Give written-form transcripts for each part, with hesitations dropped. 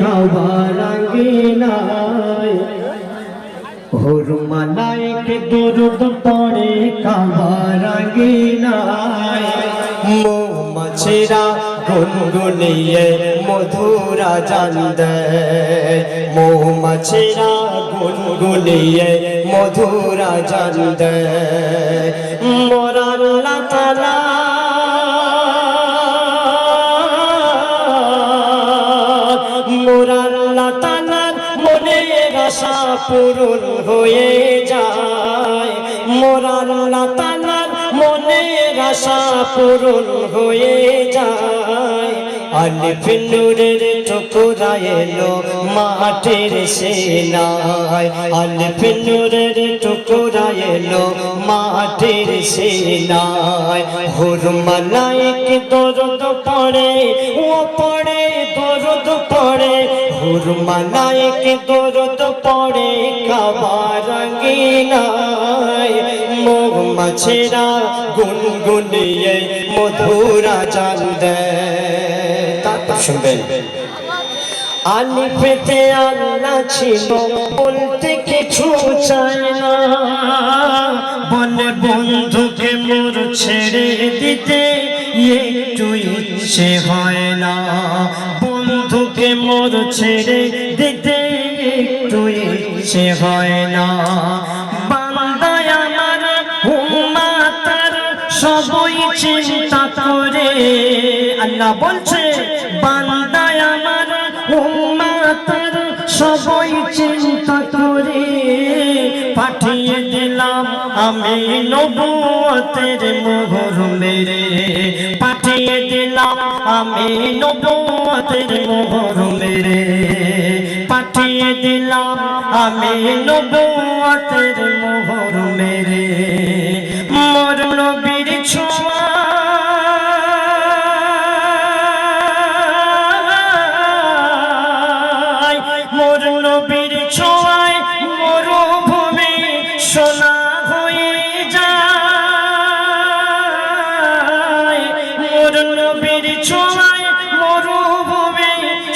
কাবারাঙ্গিনায় হুর মালাইকে দুরুদ পড়ে কাবারাঙ্গিনায় মৌমাছিরা গুনগুনিয়ে মধুরা জান দেয় মৌমাছিরা গুনগুনিয়ে মধুরা জান দেয় মোর আল্লাহ তাআলা মোর আল্লাহ তাআলার মনের আশা পূরণ হয়ে যায় মোর আল্লাহ তাআলার মনের আশা পূরণ হয়ে যায় আলিফ নূরের টুকরা এলো মাটির সিনায় আলিফ নূরের টুকরা এলো মাটির সিনায় হুর মালাইক দরুদ পড়ে ও পড়ে দরুদ পড়ে হুর মালাইক দরুদ পড়ে কাবারাঙ্গিনায় মৌমাছিরা গুনগুনিয়ে মধুরা জান দেয় তারপর শুনবেন আলিফেতে আল্লাহ ছিল বলতে কিছু চায় না বলে বন্ধুকে মোর ছেড়ে দিতে একটু ইচ্ছে হয় না বন্ধুকে মোর ছেড়ে দিতে একটু ইচ্ছে হয় না বান্দায় আমার উম্মতের সবই চিন্তা করে আল্লাহ বলছে বান্দায় আমার উম্মতের সবই চিন্তা করে পাঠিয়ে দিলাম আমি নবুয়তের মোহর মেরে পাঠিয়ে দিলাম আমি নবুয়তের মোহর মেরে পাঠিয়ে দিলাম আমি নবুয়তের মোহর মেরে মোর নবীর ছোঁয়া মোর নবীর ছোঁয়ায় মরুভূমি সোনা হয়ে যায় মোর নবীর ছোঁয়ায় মরুভূমি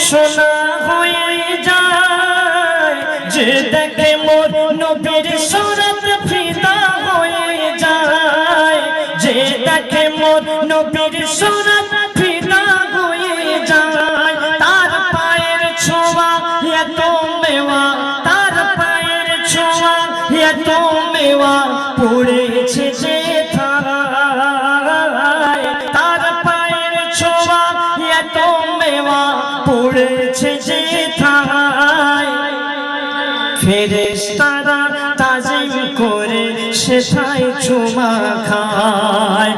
সোনা হয়ে যায় যে দেখে মোর নবীর সুরত ফিদা হয়ে যায় যে দেখে মোর নবীর সুরত ফিদা হয়ে যায় তার পায়ের ছোঁয়া এত মেওয়া তার পায়ের ছোঁয়া এত মেওয়া পড়েছে যে থায় তার পায়ের ছোঁয়া এত মেওয়া পড়েছে যে থায় ফেরেশতারা তাজিম করে সেথায় চুমা খায়